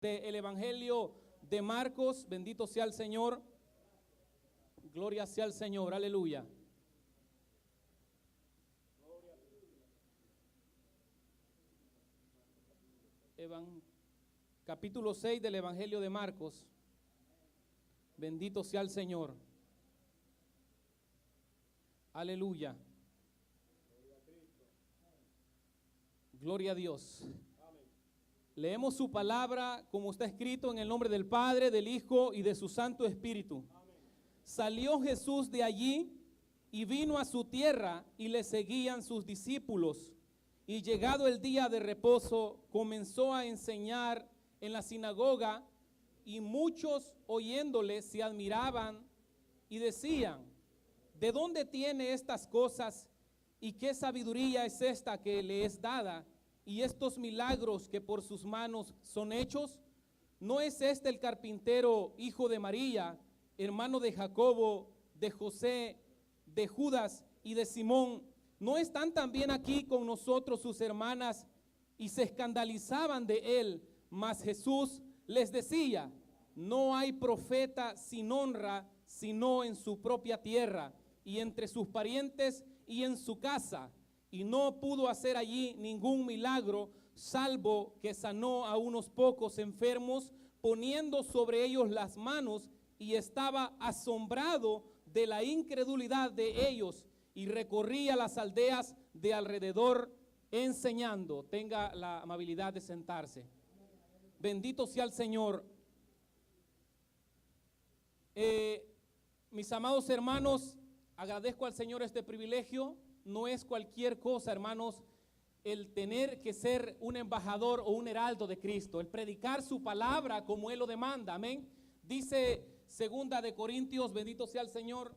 el Evangelio de Marcos. Bendito sea el Señor. Gloria sea al Señor. Aleluya. Capítulo 6 del Evangelio de Marcos. Bendito sea el Señor. Aleluya. Gloria a Dios. Leemos su palabra como está escrito en el nombre del Padre, del Hijo y de su Santo Espíritu. Salió Jesús de allí y vino a su tierra y le seguían sus discípulos. Y llegado el día de reposo, comenzó a enseñar en la sinagoga, y muchos oyéndole se admiraban y decían: ¿de dónde tiene estas cosas y qué sabiduría es esta que le es dada, y estos milagros que por sus manos son hechos? ¿No es este el carpintero, hijo de María, hermano de Jacobo, de José, de Judas y de Simón? ¿No están también aquí con nosotros sus hermanas? Y se escandalizaban de él. Mas Jesús les decía: no hay profeta sin honra sino en su propia tierra y entre sus parientes y en su casa. Y no pudo hacer allí ningún milagro, salvo que sanó a unos pocos enfermos, poniendo sobre ellos las manos, y estaba asombrado de la incredulidad de ellos, y recorría las aldeas de alrededor enseñando. Tenga la amabilidad de sentarse. Bendito sea el Señor. Mis amados hermanos, agradezco al Señor este privilegio. No es cualquier cosa, hermanos, el tener que ser un embajador o un heraldo de Cristo, el predicar su palabra como Él lo demanda. Amén. Dice 2 de Corintios, bendito sea el Señor,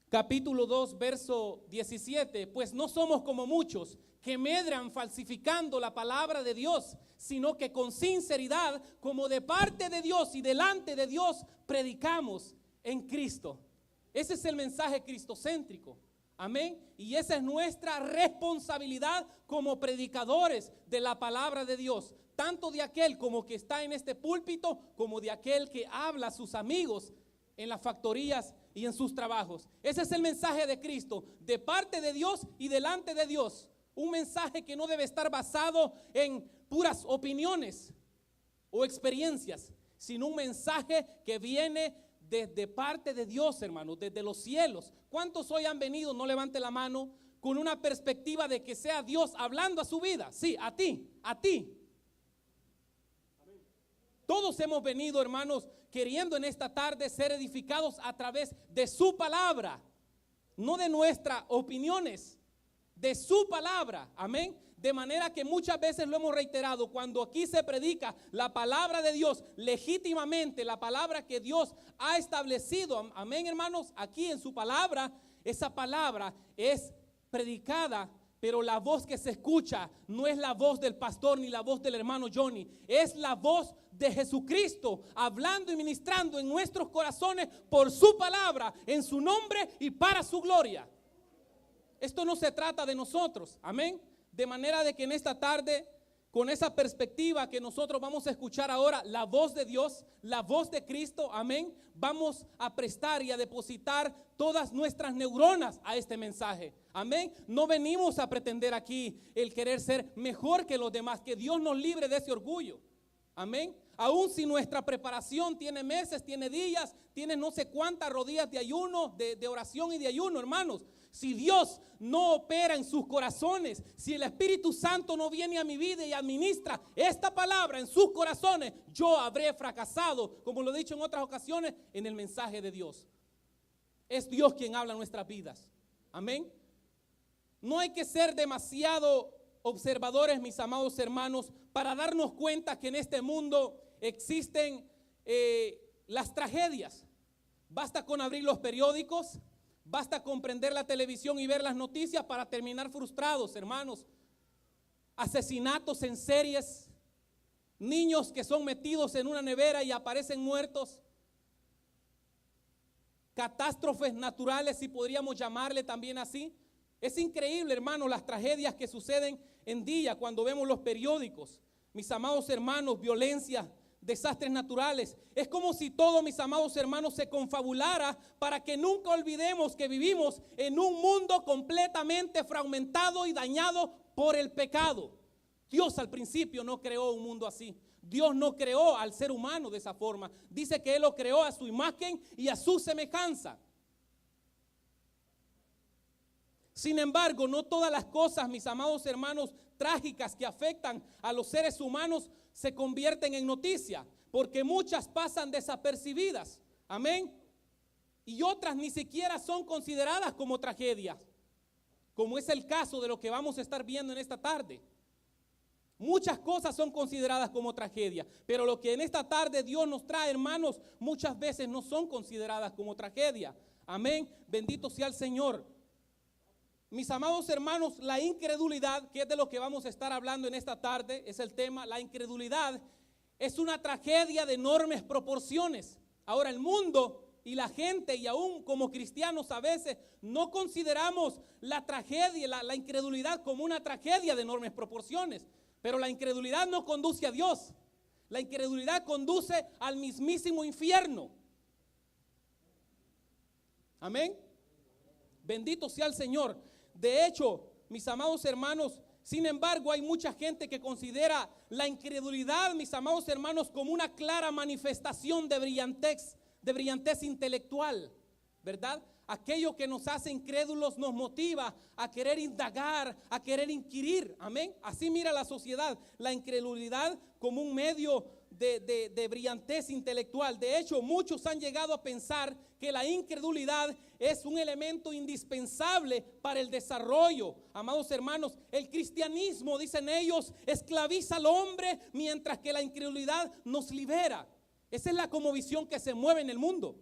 capítulo 2, verso 17: pues no somos como muchos que medran falsificando la palabra de Dios, sino que con sinceridad, como de parte de Dios y delante de Dios, predicamos en Cristo. Ese es el mensaje cristocéntrico. Amén. Y esa es nuestra responsabilidad como predicadores de la palabra de Dios, tanto de aquel como que está en este púlpito, como de aquel que habla a sus amigos en las factorías y en sus trabajos. Ese es el mensaje de Cristo, de parte de Dios y delante de Dios. Un mensaje que no debe estar basado en puras opiniones o experiencias, sino un mensaje que viene desde parte de Dios, hermanos, desde los cielos. ¿Cuántos hoy han venido, no levante la mano, con una perspectiva de que sea Dios hablando a su vida? Sí, a ti, a ti. Todos hemos venido, hermanos, queriendo en esta tarde ser edificados a través de su palabra, no de nuestras opiniones, de su palabra. Amén. De manera que muchas veces lo hemos reiterado, cuando aquí se predica la palabra de Dios legítimamente, la palabra que Dios ha establecido, amén, hermanos, aquí en su palabra, esa palabra es predicada, pero la voz que se escucha no es la voz del pastor ni la voz del hermano Johnny, es la voz de Jesucristo hablando y ministrando en nuestros corazones por su palabra, en su nombre y para su gloria. Esto no se trata de nosotros, amén. De manera de que en esta tarde, con esa perspectiva que nosotros vamos a escuchar ahora, la voz de Dios, la voz de Cristo, amén, vamos a prestar y a depositar todas nuestras neuronas a este mensaje, amén. No venimos a pretender aquí el querer ser mejor que los demás, que Dios nos libre de ese orgullo, amén. Aún si nuestra preparación tiene meses, tiene días, tiene no sé cuántas rodillas de ayuno, de oración y de ayuno, hermanos. Si Dios no opera en sus corazones, si el Espíritu Santo no viene a mi vida y administra esta palabra en sus corazones, yo habré fracasado, como lo he dicho en otras ocasiones, en el mensaje de Dios. Es Dios quien habla en nuestras vidas. Amén. No hay que ser demasiado observadores, mis amados hermanos, para darnos cuenta que en este mundo existen las tragedias. Basta con abrir los periódicos, basta con prender la televisión y ver las noticias para terminar frustrados, hermanos. Asesinatos en series, niños que son metidos en una nevera y aparecen muertos, catástrofes naturales, si podríamos llamarle también así. Es increíble, hermano, las tragedias que suceden en día cuando vemos los periódicos. mis amados hermanos, violencia, desastres naturales. Es como si todo, mis amados hermanos, se confabulara para que nunca olvidemos que vivimos en un mundo completamente fragmentado y dañado por el pecado. Dios al principio no creó un mundo así. Dios no creó al ser humano de esa forma. Dice que Él lo creó a su imagen y a su semejanza. Sin embargo, no todas las cosas, mis amados hermanos, trágicas que afectan a los seres humanos se convierten en noticia, porque muchas pasan desapercibidas. Amén. Y otras ni siquiera son consideradas como tragedias, como es el caso de lo que vamos a estar viendo en esta tarde. Muchas cosas son consideradas como tragedia, pero lo que en esta tarde Dios nos trae, hermanos, muchas veces no son consideradas como tragedia. Amén. Bendito sea el Señor. Mis amados hermanos, la incredulidad, que es de lo que vamos a estar hablando en esta tarde, es el tema. La incredulidad es una tragedia de enormes proporciones. Ahora, el mundo y la gente, y aún como cristianos a veces, no consideramos la tragedia, la incredulidad como una tragedia de enormes proporciones. Pero la incredulidad no conduce a Dios. La incredulidad conduce al mismísimo infierno. Amén. Bendito sea el Señor. De hecho, mis amados hermanos, sin embargo, hay mucha gente que considera la incredulidad, mis amados hermanos, como una clara manifestación de brillantez intelectual, ¿verdad? Aquello que nos hace incrédulos nos motiva a querer indagar, a querer inquirir, amén. Así mira la sociedad, la incredulidad como un medio de brillantez intelectual. De hecho, muchos han llegado a pensar que la incredulidad es un elemento indispensable para el desarrollo. Amados hermanos, el cristianismo, dicen ellos, esclaviza al hombre, mientras que la incredulidad nos libera. Esa es la cosmovisión que se mueve en el mundo.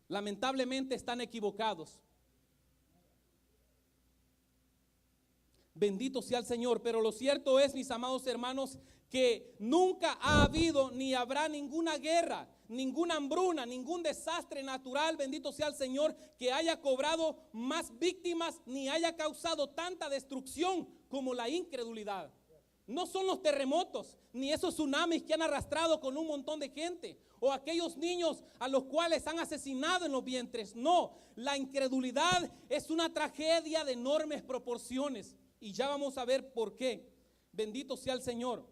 Lamentablemente están equivocados. Bendito sea el Señor, pero lo cierto es, mis amados hermanos, que nunca ha habido ni habrá ninguna guerra, ninguna hambruna, ningún desastre natural, bendito sea el Señor, que haya cobrado más víctimas ni haya causado tanta destrucción como la incredulidad. No son los terremotos, ni esos tsunamis que han arrastrado con un montón de gente, o aquellos niños a los cuales han asesinado en los vientres. No, la incredulidad es una tragedia de enormes proporciones. Y ya vamos a ver por qué. Bendito sea el Señor.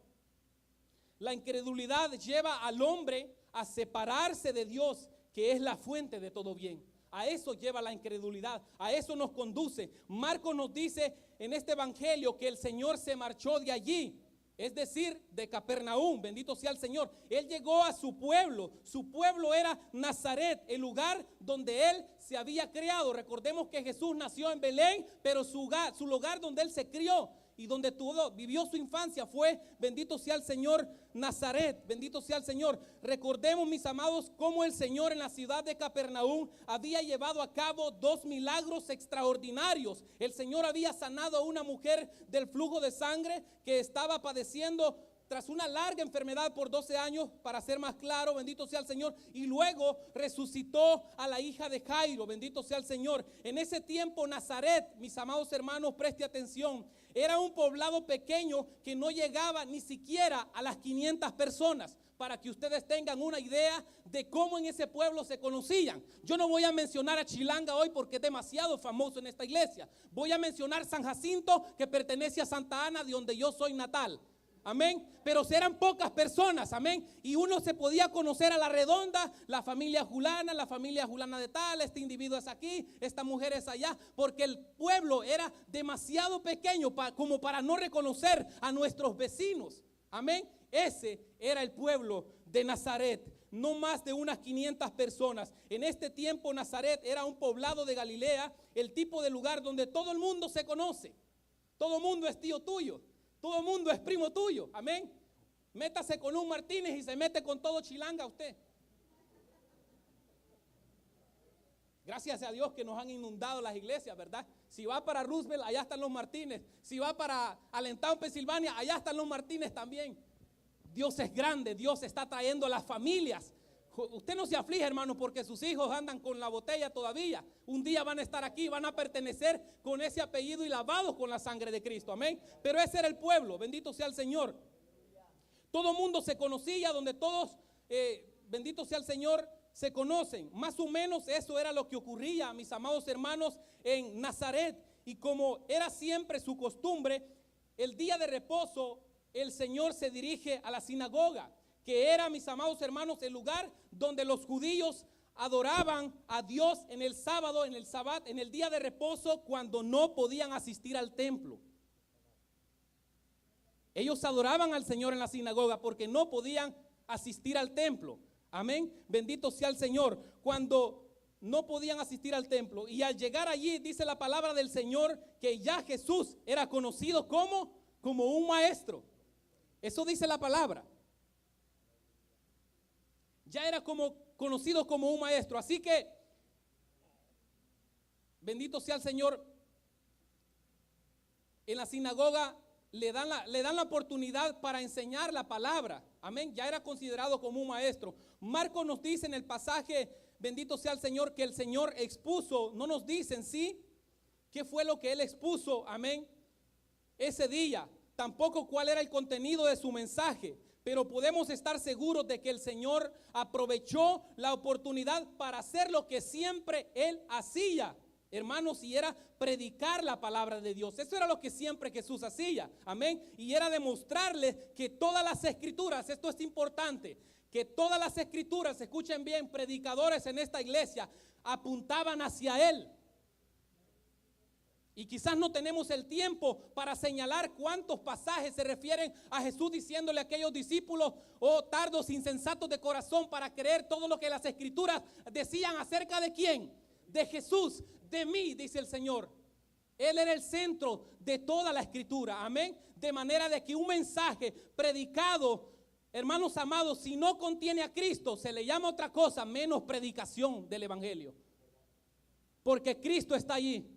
La incredulidad lleva al hombre a separarse de Dios, que es la fuente de todo bien. A eso lleva la incredulidad, a eso nos conduce. Marcos nos dice en este evangelio que el Señor se marchó de allí, es decir, de Capernaum, bendito sea el Señor. Él llegó a su pueblo era Nazaret, el lugar donde Él se había criado. Recordemos que Jesús nació en Belén, pero su lugar donde Él se crió y donde vivió su infancia fue, bendito sea el Señor, Nazaret, bendito sea el Señor. Recordemos, mis amados, cómo el Señor en la ciudad de Capernaum había llevado a cabo 2 milagros extraordinarios. El Señor había sanado a una mujer del flujo de sangre que estaba padeciendo tras una larga enfermedad por 12 años, para ser más claro, bendito sea el Señor, y luego resucitó a la hija de Jairo, bendito sea el Señor. En ese tiempo Nazaret, mis amados hermanos, preste atención, era un poblado pequeño que no llegaba ni siquiera a las 500 personas, para que ustedes tengan una idea de cómo en ese pueblo se conocían. Yo no voy a mencionar a Chilanga hoy porque es demasiado famoso en esta iglesia. Voy a mencionar San Jacinto, que pertenece a Santa Ana, de donde yo soy natal. Amén, pero eran pocas personas, amén, y uno se podía conocer a la redonda, la familia Julana de tal, este individuo es aquí, esta mujer es allá, porque el pueblo era demasiado pequeño como para no reconocer a nuestros vecinos, amén. Ese era el pueblo de Nazaret, no más de unas 500 personas. En este tiempo Nazaret era un poblado de Galilea, el tipo de lugar donde todo el mundo se conoce, todo el mundo es tío tuyo. Todo el mundo es primo tuyo, amén. Métase con un Martínez y se mete con todo Chilanga usted. Gracias a Dios que nos han inundado las iglesias, ¿verdad? Si va para Roosevelt, allá están los Martínez. Si va para Allentown, Pensilvania, allá están los Martínez también. Dios es grande, Dios está trayendo a las familias Usted no se aflige, hermano, porque sus hijos andan con la botella todavía. Un día van a estar aquí, van a pertenecer con ese apellido y lavados con la sangre de Cristo, amén. Pero ese era el pueblo, bendito sea el Señor. Todo mundo se conocía, donde todos, bendito sea el Señor, se conocen. Más o menos eso era lo que ocurría, mis amados hermanos, en Nazaret. Y como era siempre su costumbre, el día de reposo, el Señor se dirige a la sinagoga, que era, mis amados hermanos, el lugar donde los judíos adoraban a Dios en el sábado, en el sabbat, en el día de reposo, cuando no podían asistir al templo. Ellos adoraban al Señor en la sinagoga porque no podían asistir al templo. Amén. Bendito sea el Señor. Cuando no podían asistir al templo, y al llegar allí, dice la palabra del Señor, que ya Jesús era conocido como un maestro. Eso dice la palabra. Ya era conocido como un maestro. Así que, bendito sea el Señor, en la sinagoga le dan la oportunidad para enseñar la palabra. Amén. Ya era considerado como un maestro. Marcos nos dice en el pasaje, bendito sea el Señor, que el Señor expuso, no nos dicen, ¿sí? ¿Qué fue lo que él expuso? Amén. Ese día, tampoco cuál era el contenido de su mensaje. Pero podemos estar seguros de que el Señor aprovechó la oportunidad para hacer lo que siempre Él hacía, hermanos, y era predicar la palabra de Dios. Eso era lo que siempre Jesús hacía, amén. Y era demostrarles que todas las escrituras, esto es importante, que todas las escrituras, escuchen bien, predicadores en esta iglesia, apuntaban hacia Él. Y quizás no tenemos el tiempo para señalar cuántos pasajes se refieren a Jesús diciéndole a aquellos discípulos, oh tardos insensatos de corazón, para creer todo lo que las escrituras decían acerca de quién, de Jesús, de mí, dice el Señor. Él era el centro de toda la escritura, amén. De manera de que un mensaje predicado, hermanos amados, si no contiene a Cristo, se le llama otra cosa menos predicación del evangelio, porque Cristo está allí.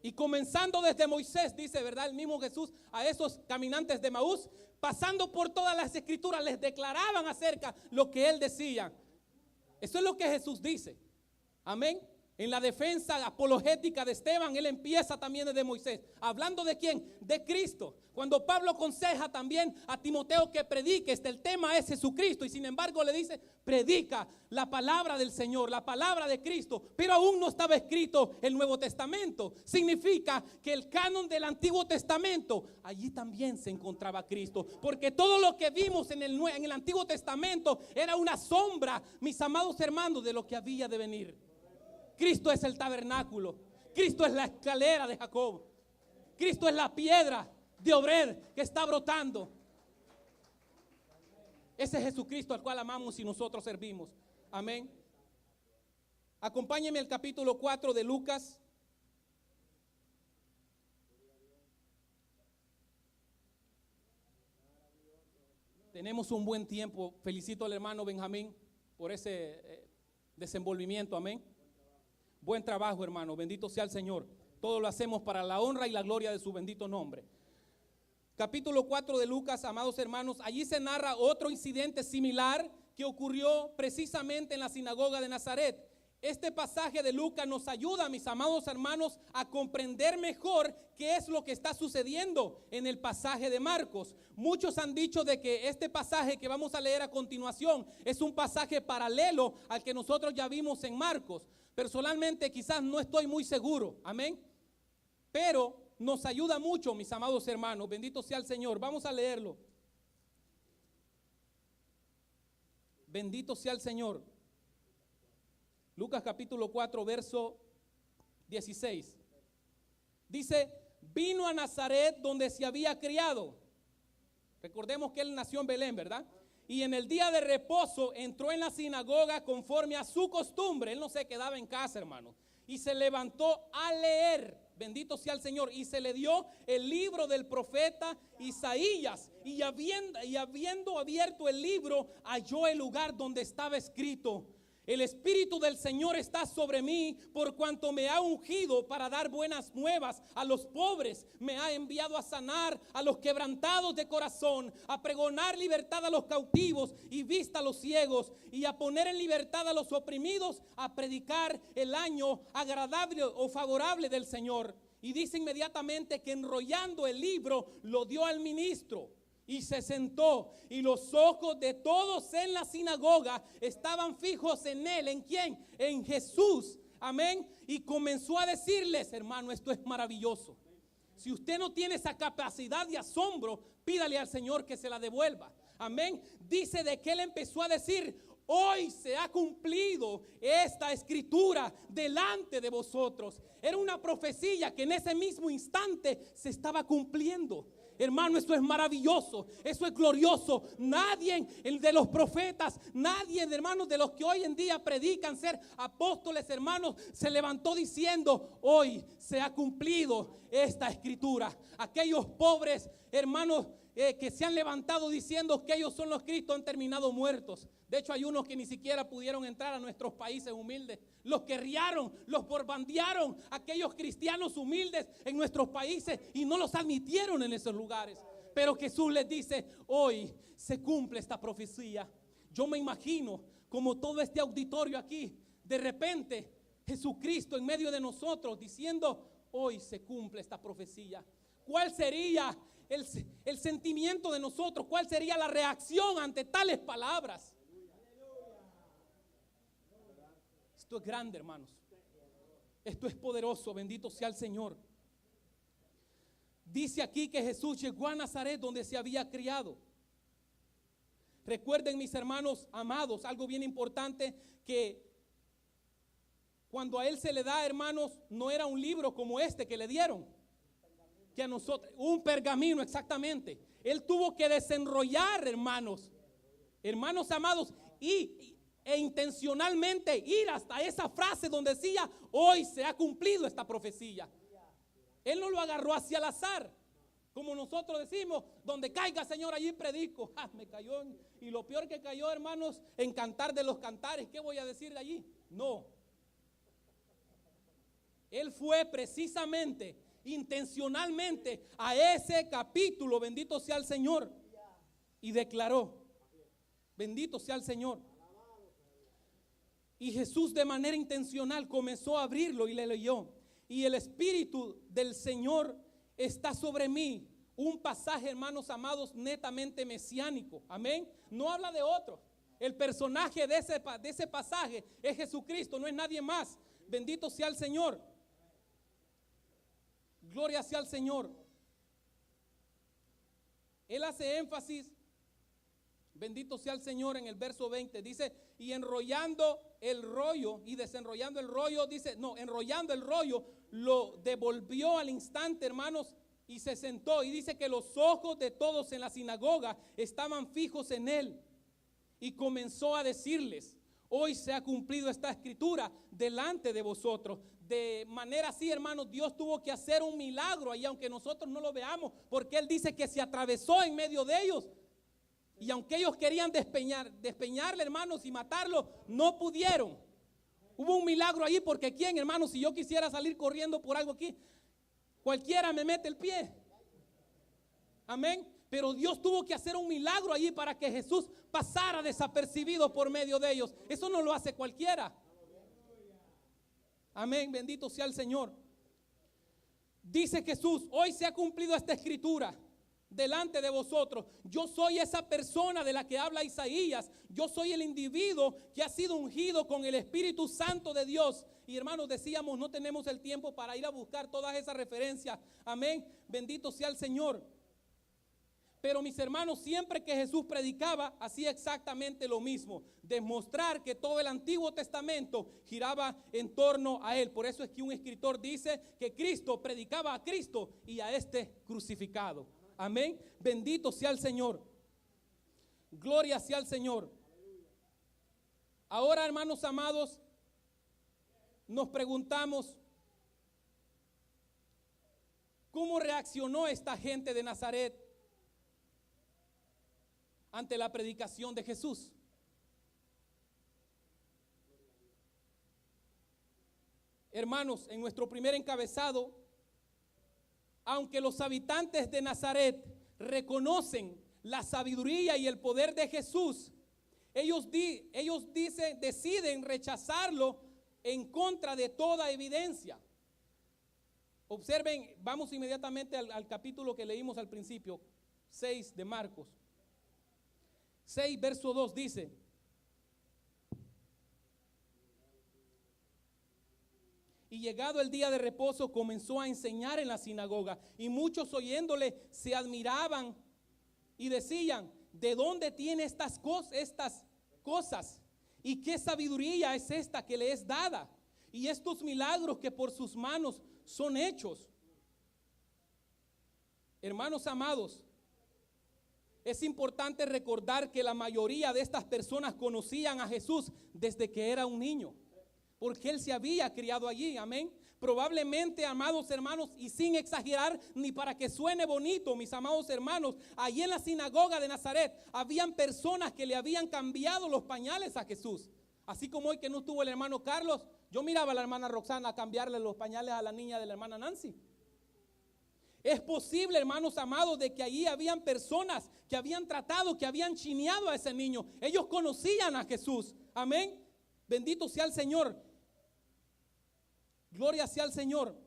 Y comenzando desde Moisés, dice, ¿verdad? El mismo Jesús a esos caminantes de Maús, pasando por todas las escrituras, les declaraban acerca lo que él decía. Eso es lo que Jesús dice. Amén. En la defensa apologética de Esteban, él empieza también desde Moisés. ¿Hablando de quién? De Cristo. Cuando Pablo aconseja también a Timoteo que predique, el tema es Jesucristo. Y sin embargo le dice, predica la palabra del Señor, la palabra de Cristo. Pero aún no estaba escrito el Nuevo Testamento. Significa que el canon del Antiguo Testamento, allí también se encontraba Cristo. Porque todo lo que vimos en el Antiguo Testamento era una sombra, mis amados hermanos, de lo que había de venir. Cristo es el tabernáculo. Cristo es la escalera de Jacob. Cristo es la piedra de Obed que está brotando. Ese es Jesucristo al cual amamos y nosotros servimos. Amén. Acompáñenme al capítulo 4 de Lucas. Tenemos un buen tiempo. Felicito al hermano Benjamín por ese desenvolvimiento. Amén. Buen trabajo, hermano. Bendito sea el Señor. Todo lo hacemos para la honra y la gloria de su bendito nombre. Capítulo 4 de Lucas, amados hermanos. Allí se narra otro incidente similar que ocurrió precisamente en la sinagoga de Nazaret. Este pasaje de Lucas nos ayuda, mis amados hermanos, a comprender mejor qué es lo que está sucediendo en el pasaje de Marcos. Muchos han dicho de que este pasaje que vamos a leer a continuación es un pasaje paralelo al que nosotros ya vimos en Marcos. Personalmente quizás no estoy muy seguro, amén. Pero nos ayuda mucho, mis amados hermanos. Bendito sea el Señor. Vamos a leerlo. Bendito sea el Señor. Lucas capítulo 4, verso 16. Dice, vino a Nazaret donde se había criado. Recordemos que él nació en Belén, ¿verdad? Y en el día de reposo entró en la sinagoga conforme a su costumbre. Él no se quedaba en casa, hermano. Y se levantó a leer. Bendito sea el Señor. Y se le dio el libro del profeta Isaías. Y habiendo abierto el libro, halló el lugar donde estaba escrito: El Espíritu del Señor está sobre mí por cuanto me ha ungido para dar buenas nuevas a los pobres. Me ha enviado a sanar a los quebrantados de corazón, a pregonar libertad a los cautivos y vista a los ciegos, y a poner en libertad a los oprimidos, a predicar el año agradable o favorable del Señor. Y dice inmediatamente que enrollando el libro lo dio al ministro. Y se sentó, y los ojos de todos en la sinagoga estaban fijos en él. ¿En quién? En Jesús. Amén. Y comenzó a decirles: hermano, esto es maravilloso. Si usted no tiene esa capacidad de asombro, pídale al Señor que se la devuelva. Amén. Dice de que él empezó a decir: hoy se ha cumplido esta escritura delante de vosotros. Era una profecía que en ese mismo instante se estaba cumpliendo. Hermano, esto es maravilloso, eso es glorioso. Nadie de los profetas, nadie, hermanos, de los que hoy en día predican ser apóstoles, hermanos, se levantó diciendo: hoy se ha cumplido esta escritura. Aquellos pobres, hermanos, que se han levantado diciendo que ellos son los Cristos, han terminado muertos. De hecho, hay unos que ni siquiera pudieron entrar a nuestros países humildes. Los querriaron, los borbandearon, aquellos cristianos humildes en nuestros países, y no los admitieron en esos lugares. Pero Jesús les dice: hoy se cumple esta profecía. Yo me imagino como todo este auditorio aquí, de repente Jesucristo en medio de nosotros diciendo: hoy se cumple esta profecía. ¿Cuál sería el sentimiento de nosotros? ¿Cuál sería la reacción ante tales palabras? Esto es grande, hermanos. Esto es poderoso. Bendito sea el Señor. Dice aquí que Jesús llegó a Nazaret, donde se había criado. Recuerden, mis hermanos amados, algo bien importante, que cuando a él se le da, hermanos, no era un libro como este que le dieron, que a nosotros, un pergamino, exactamente. Él tuvo que desenrollar, hermanos amados, e intencionalmente ir hasta esa frase donde decía: hoy se ha cumplido esta profecía. Él no lo agarró hacia al azar, como nosotros decimos: donde caiga, Señor, allí predico. Me cayó y lo peor que cayó, hermanos, en Cantar de los Cantares. ¿Qué voy a decir de allí? No. Él fue precisamente, intencionalmente, a ese capítulo, bendito sea el Señor, y declaró: bendito sea el Señor. Y Jesús, de manera intencional, comenzó a abrirlo y le leyó: y el Espíritu del Señor está sobre mí. Un pasaje, hermanos amados, netamente mesiánico. Amén. No habla de otro. El personaje de ese pasaje es Jesucristo, no es nadie más. Bendito sea el Señor. Gloria sea al Señor. Él hace énfasis, bendito sea el Señor, en el verso 20. Dice: y enrollando el rollo y desenrollando el rollo, dice, no, enrollando el rollo, lo devolvió al instante, hermanos, y se sentó. Y dice que los ojos de todos en la sinagoga estaban fijos en él. Y comenzó a decirles: hoy se ha cumplido esta escritura delante de vosotros. De manera así, hermanos, Dios tuvo que hacer un milagro ahí, aunque nosotros no lo veamos, porque Él dice que se atravesó en medio de ellos. Y aunque ellos querían despeñarle, hermanos, y matarlo, no pudieron. Hubo un milagro allí, porque ¿quién, hermanos? Si yo quisiera salir corriendo por algo aquí, cualquiera me mete el pie. Amén. Pero Dios tuvo que hacer un milagro allí para que Jesús pasara desapercibido por medio de ellos. Eso no lo hace cualquiera. Amén, bendito sea el Señor. Dice Jesús: hoy se ha cumplido esta escritura delante de vosotros. Yo soy esa persona de la que habla Isaías. Yo soy el individuo que ha sido ungido con el Espíritu Santo de Dios. Y hermanos, decíamos, no tenemos el tiempo para ir a buscar todas esas referencias. Amén, bendito sea el Señor. Pero mis hermanos, siempre que Jesús predicaba, hacía exactamente lo mismo: demostrar que todo el Antiguo Testamento giraba en torno a Él. Por eso es que un escritor dice que Cristo predicaba a Cristo y a este crucificado. Amén, bendito sea el Señor. Gloria sea al Señor. Ahora, hermanos amados, nos preguntamos: ¿cómo reaccionó esta gente de Nazaret ante la predicación de Jesús? hermanos, en nuestro primer encabezado, aunque los habitantes de Nazaret reconocen la sabiduría y el poder de Jesús, ellos deciden rechazarlo en contra de toda evidencia. Observen, vamos inmediatamente al capítulo que leímos al principio, 6 de Marcos. 6, verso 2 dice: y llegado el día de reposo comenzó a enseñar en la sinagoga, y muchos oyéndole se admiraban y decían: ¿de dónde tiene estas cosas? ¿Y qué sabiduría es esta que le es dada? Y estos milagros que por sus manos son hechos. Hermanos amados, es importante recordar que la mayoría de estas personas conocían a Jesús desde que era un niño, porque Él se había criado allí, amén. Probablemente, amados hermanos, y sin exagerar ni para que suene bonito, mis amados hermanos, allí en la sinagoga de Nazaret habían personas que le habían cambiado los pañales a Jesús. Así como hoy que no estuvo el hermano Carlos, yo miraba a la hermana Roxana cambiarle los pañales a la niña de la hermana Nancy. Es posible, hermanos amados, de que allí habían personas que habían tratado, que habían chineado a ese niño. Ellos conocían a Jesús, amén. Bendito sea el Señor. Gloria sea al Señor.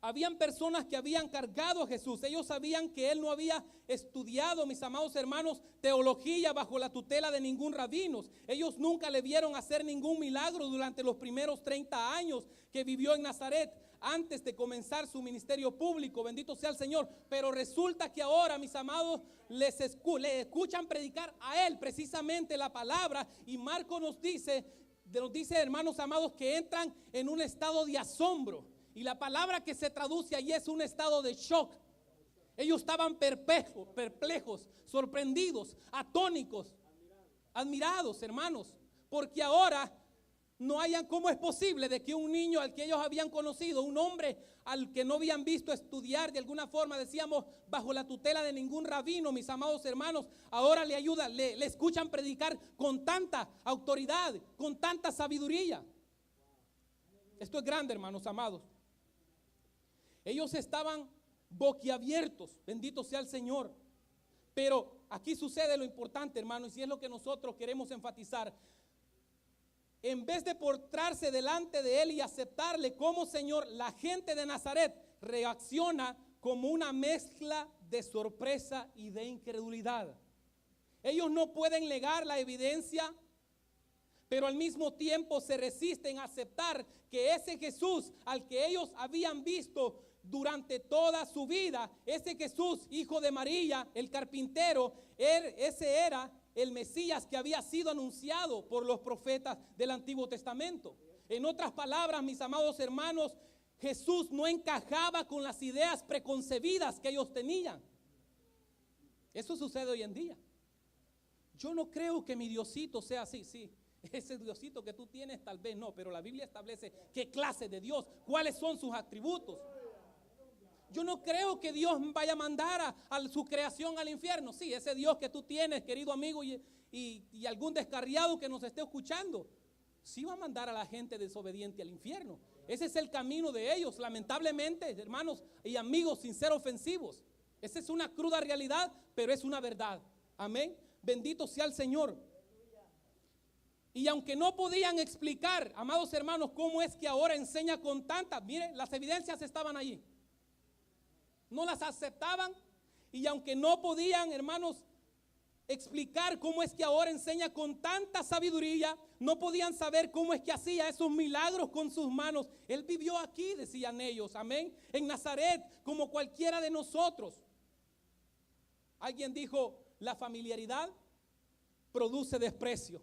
Habían personas que habían cargado a Jesús. Ellos sabían que Él no había estudiado, mis amados hermanos, teología bajo la tutela de ningún rabino. Ellos nunca le vieron hacer ningún milagro durante los primeros 30 años que vivió en Nazaret, antes de comenzar su ministerio público. Bendito sea el Señor. Pero resulta que ahora, mis amados, le escuchan predicar a Él precisamente la palabra. Y Marcos nos dice, hermanos amados, que entran en un estado de asombro. Y la palabra que se traduce allí es un estado de shock. Ellos estaban perplejos, sorprendidos, atónicos, admirados, hermanos, porque ahora no hayan cómo es posible de que un niño al que ellos habían conocido, un hombre al que no habían visto estudiar de alguna forma, decíamos, bajo la tutela de ningún rabino, mis amados hermanos, ahora le escuchan predicar con tanta autoridad, con tanta sabiduría. Esto es grande, hermanos amados. Ellos estaban boquiabiertos, bendito sea el Señor. Pero aquí sucede lo importante, hermanos, y es lo que nosotros queremos enfatizar. En vez de postrarse delante de Él y aceptarle como Señor, la gente de Nazaret reacciona como una mezcla de sorpresa y de incredulidad. Ellos no pueden negar la evidencia, pero al mismo tiempo se resisten a aceptar que ese Jesús al que ellos habían visto durante toda su vida, ese Jesús, hijo de María, el carpintero, ese era el Mesías que había sido anunciado por los profetas del Antiguo Testamento. En otras palabras, mis amados hermanos, Jesús no encajaba con las ideas preconcebidas que ellos tenían. Eso sucede hoy en día. Yo no creo que mi Diosito sea así, sí. Ese Diosito que tú tienes tal vez no, pero la Biblia establece qué clase de Dios, cuáles son sus atributos. Yo no creo que Dios vaya a mandar a su creación al infierno. Sí, ese Dios que tú tienes, querido amigo, y algún descarriado que nos esté escuchando, sí va a mandar a la gente desobediente al infierno. Ese es el camino de ellos, lamentablemente, hermanos y amigos, sin ser ofensivos. Esa es una cruda realidad, pero es una verdad. Amén. Bendito sea el Señor. Y aunque no podían explicar, amados hermanos, cómo es que ahora enseña con tanta, miren, las evidencias estaban allí. No las aceptaban, y aunque no podían, hermanos, explicar cómo es que ahora enseña con tanta sabiduría, no podían saber cómo es que hacía esos milagros con sus manos. Él vivió aquí, decían ellos, amén, en Nazaret, como cualquiera de nosotros. Alguien dijo, la familiaridad produce desprecio.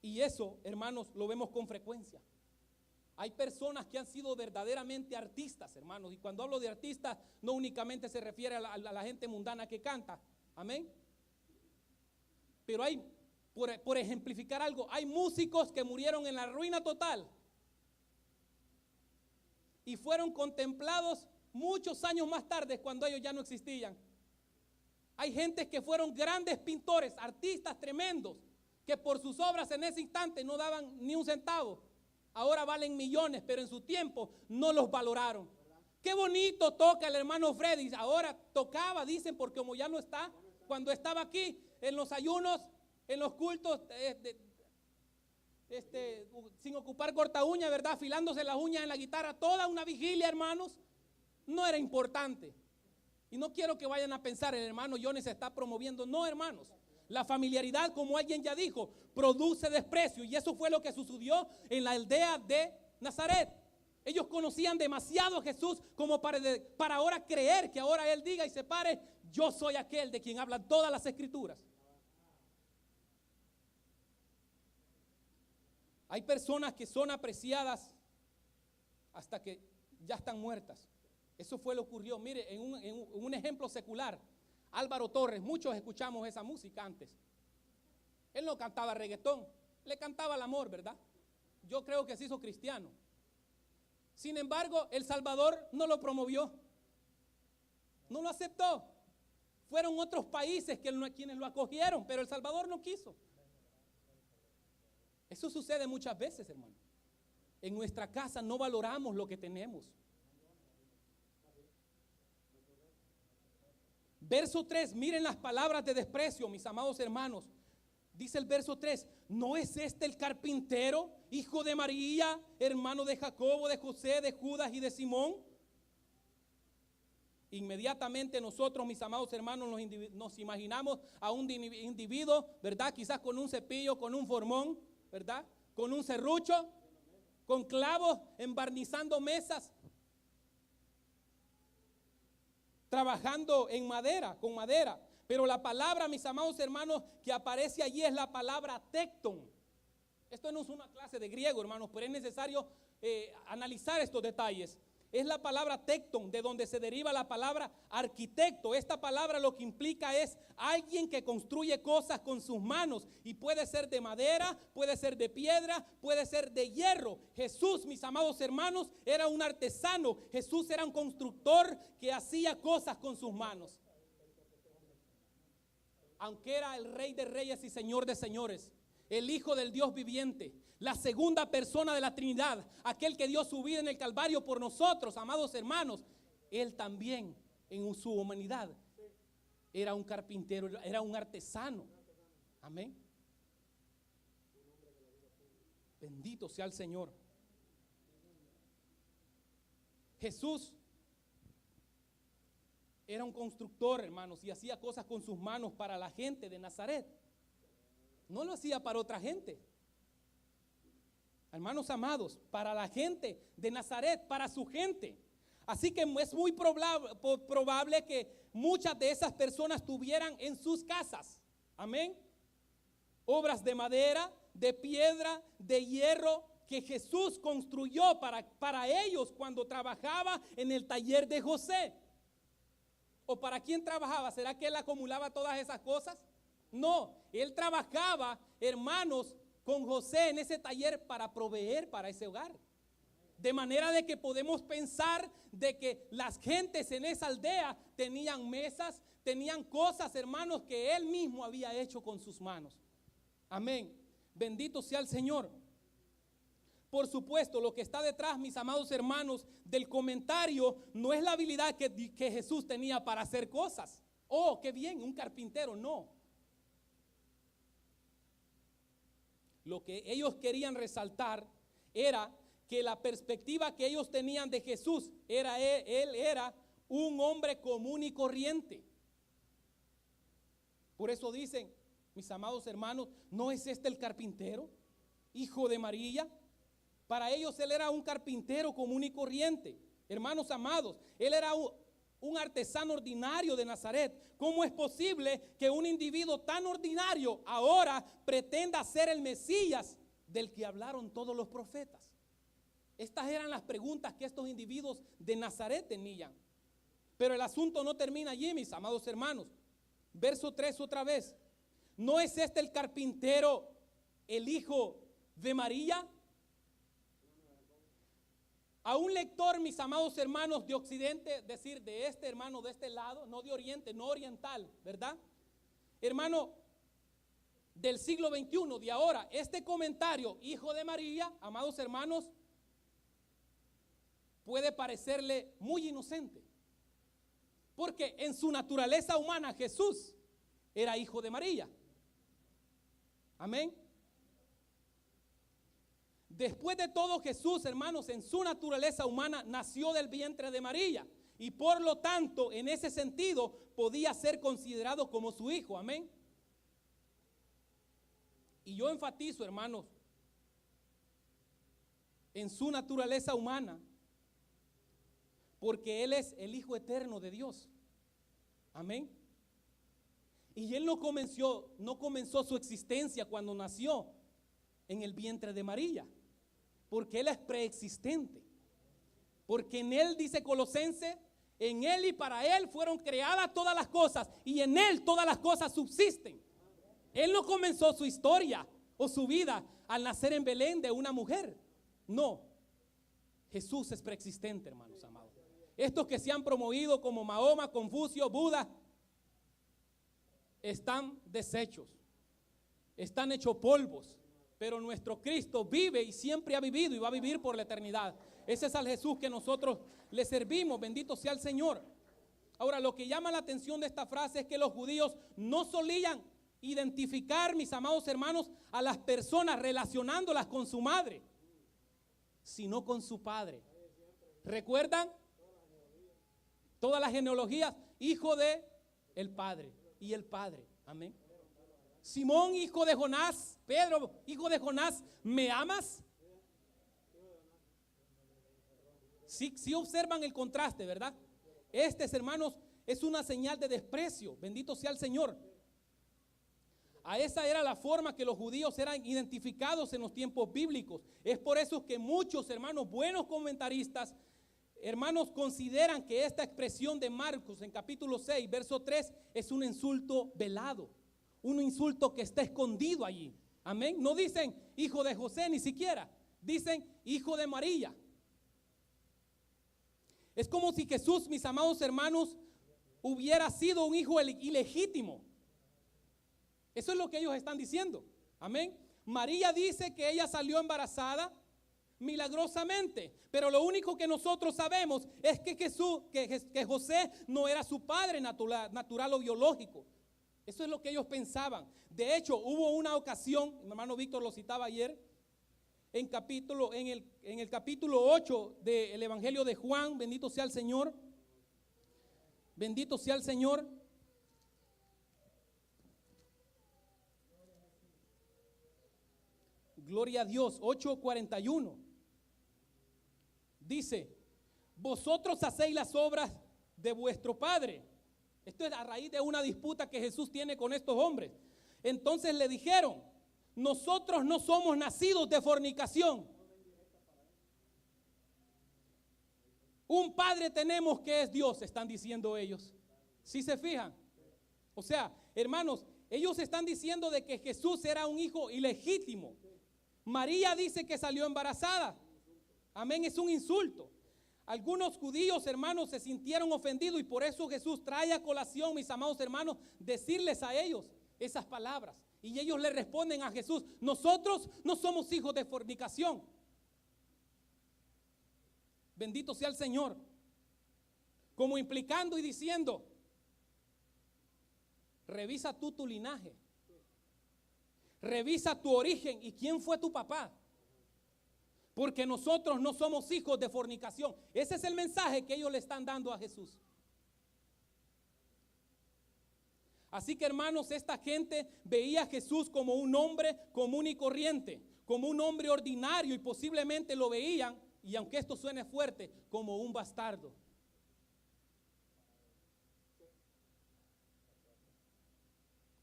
Y eso, hermanos, lo vemos con frecuencia. Hay personas que han sido verdaderamente artistas, hermanos. Y cuando hablo de artistas, no únicamente se refiere a la gente mundana que canta. Amén. Pero hay, por ejemplificar algo, hay músicos que murieron en la ruina total y fueron contemplados muchos años más tarde, cuando ellos ya no existían. Hay gente que fueron grandes pintores, artistas tremendos, que por sus obras en ese instante no daban ni un centavo. ahora valen millones, pero en su tiempo no los valoraron. Qué bonito toca el hermano Freddy. Ahora tocaba, dicen, porque como ya no está, cuando estaba aquí, en los ayunos, en los cultos, sin ocupar corta uña, ¿verdad? Afilándose las uñas en la guitarra, toda una vigilia, hermanos, no era importante. Y no quiero que vayan a pensar, el hermano Johnny se está promoviendo. No, hermanos. La familiaridad, como alguien ya dijo, produce desprecio. Y eso fue lo que sucedió en la aldea de Nazaret. Ellos conocían demasiado a Jesús como para ahora creer que ahora Él diga y se pare: yo soy aquel de quien hablan todas las escrituras. Hay personas que son apreciadas hasta que ya están muertas. Eso fue lo que ocurrió. Mire, en un ejemplo secular, Álvaro Torres, muchos escuchamos esa música antes. Él no cantaba reggaetón, le cantaba el amor, ¿verdad? Yo creo que se hizo cristiano. Sin embargo, El Salvador no lo promovió, no lo aceptó. Fueron otros países quienes lo acogieron, pero El Salvador no quiso. Eso sucede muchas veces, hermano. En nuestra casa no valoramos lo que tenemos. Verso 3, miren las palabras de desprecio, mis amados hermanos. Dice el verso 3: ¿no es este el carpintero, hijo de María, hermano de Jacobo, de José, de Judas y de Simón? Inmediatamente nosotros, mis amados hermanos, nos imaginamos a un individuo, ¿verdad? Quizás con un cepillo, con un formón, ¿verdad? Con un serrucho, con clavos, embarnizando mesas, trabajando en madera, con madera. Pero la palabra, mis amados hermanos, que aparece allí es la palabra tecton. Esto no es una clase de griego, hermanos, pero es necesario analizar estos detalles. Es la palabra tecton, de donde se deriva la palabra arquitecto. Esta palabra lo que implica es alguien que construye cosas con sus manos, y puede ser de madera, puede ser de piedra, puede ser de hierro. Jesús, mis amados hermanos, era un artesano. Jesús era un constructor que hacía cosas con sus manos. Aunque era el Rey de Reyes y Señor de Señores, el Hijo del Dios viviente, la segunda persona de la Trinidad, aquel que dio su vida en el Calvario por nosotros, amados hermanos, Él también en su humanidad era un carpintero, era un artesano. Amén. Bendito sea el Señor. Jesús era un constructor, hermanos, y hacía cosas con sus manos para la gente de Nazaret. No lo hacía para otra gente. Hermanos amados, para la gente de Nazaret, para su gente. Así que es muy probable que muchas de esas personas tuvieran en sus casas, amén, obras de madera, de piedra, de hierro, que Jesús construyó para ellos cuando trabajaba en el taller de José. ¿O para quién trabajaba? ¿Será que él acumulaba todas esas cosas? No, él trabajaba, hermanos, con José en ese taller para proveer para ese hogar. De manera de que podemos pensar de que las gentes en esa aldea tenían mesas, tenían cosas, hermanos, que él mismo había hecho con sus manos. Amén. Bendito sea el Señor. Por supuesto, lo que está detrás, mis amados hermanos, del comentario no es la habilidad que Jesús tenía para hacer cosas. Oh, qué bien, un carpintero, no. Lo que ellos querían resaltar era que la perspectiva que ellos tenían de Jesús era él era un hombre común y corriente. Por eso dicen, mis amados hermanos, ¿no es este el carpintero, hijo de María? Para ellos él era un carpintero común y corriente. Hermanos amados, él era un artesano ordinario de Nazaret. ¿Cómo es posible que un individuo tan ordinario ahora pretenda ser el Mesías del que hablaron todos los profetas? Estas eran las preguntas que estos individuos de Nazaret tenían. Pero el asunto no termina allí, mis amados hermanos. Verso 3 otra vez. ¿No es este el carpintero, el hijo de María? A un lector, mis amados hermanos, de Occidente, decir de este hermano, de este lado, no de Oriente, no oriental, ¿verdad? Hermano, del siglo XXI, de ahora, este comentario, hijo de María, amados hermanos, puede parecerle muy inocente. Porque en su naturaleza humana Jesús era hijo de María. Amén. Después de todo, Jesús, hermanos, en su naturaleza humana nació del vientre de María. Y por lo tanto, en ese sentido, podía ser considerado como su hijo. Amén. Y yo enfatizo, hermanos, en su naturaleza humana, porque Él es el Hijo eterno de Dios. Amén. Y Él no comenzó su existencia cuando nació en el vientre de María, porque Él es preexistente. Porque en Él, dice Colosenses, en Él y para Él fueron creadas todas las cosas, y en Él todas las cosas subsisten. Él no comenzó su historia o su vida al nacer en Belén de una mujer. No. Jesús es preexistente, hermanos amados. Estos que se han promovido como Mahoma, Confucio, Buda, están deshechos, están hechos polvos. Pero nuestro Cristo vive y siempre ha vivido y va a vivir por la eternidad. Ese es al Jesús que nosotros le servimos. Bendito sea el Señor. Ahora, lo que llama la atención de esta frase es que los judíos no solían identificar, mis amados hermanos, a las personas relacionándolas con su madre, sino con su padre. ¿Recuerdan? Todas las genealogías, hijo de el padre y el padre. Amén. Simón, hijo de Jonás, Pedro, hijo de Jonás, ¿me amas? Sí observan el contraste, ¿verdad? Hermanos, es una señal de desprecio. Bendito sea el Señor. A esa era la forma que los judíos eran identificados en los tiempos bíblicos. Es por eso que muchos hermanos, buenos comentaristas, hermanos, consideran que esta expresión de Marcos en capítulo 6, verso 3, es un insulto velado. Un insulto que está escondido allí. Amén. No dicen hijo de José ni siquiera. Dicen hijo de María. Es como si Jesús, mis amados hermanos, hubiera sido un hijo ilegítimo. Eso es lo que ellos están diciendo. Amén. María dice que ella salió embarazada milagrosamente. Pero lo único que nosotros sabemos es que José no era su padre natural o biológico. Eso es lo que ellos pensaban. De hecho, hubo una ocasión, mi hermano Víctor lo citaba ayer, en el capítulo 8 del Evangelio de Juan. Bendito sea el Señor. Bendito sea el Señor. Gloria a Dios. 8:41. Dice: vosotros hacéis las obras de vuestro padre. Esto es a raíz de una disputa que Jesús tiene con estos hombres. Entonces le dijeron: nosotros no somos nacidos de fornicación. Un padre tenemos que es Dios, están diciendo ellos. ¿Sí se fijan? O sea, hermanos, ellos están diciendo de que Jesús era un hijo ilegítimo. María dice que salió embarazada. Amén, es un insulto. Algunos judíos, hermanos, se sintieron ofendidos y por eso Jesús trae a colación, mis amados hermanos, decirles a ellos esas palabras. Y ellos le responden a Jesús: nosotros no somos hijos de fornicación. Bendito sea el Señor. Como implicando y diciendo: revisa tú tu linaje. Revisa tu origen y quién fue tu papá. Porque nosotros no somos hijos de fornicación. Ese es el mensaje que ellos le están dando a Jesús. Así que, hermanos, esta gente veía a Jesús como un hombre común y corriente, como un hombre ordinario, y posiblemente lo veían, y aunque esto suene fuerte, como un bastardo.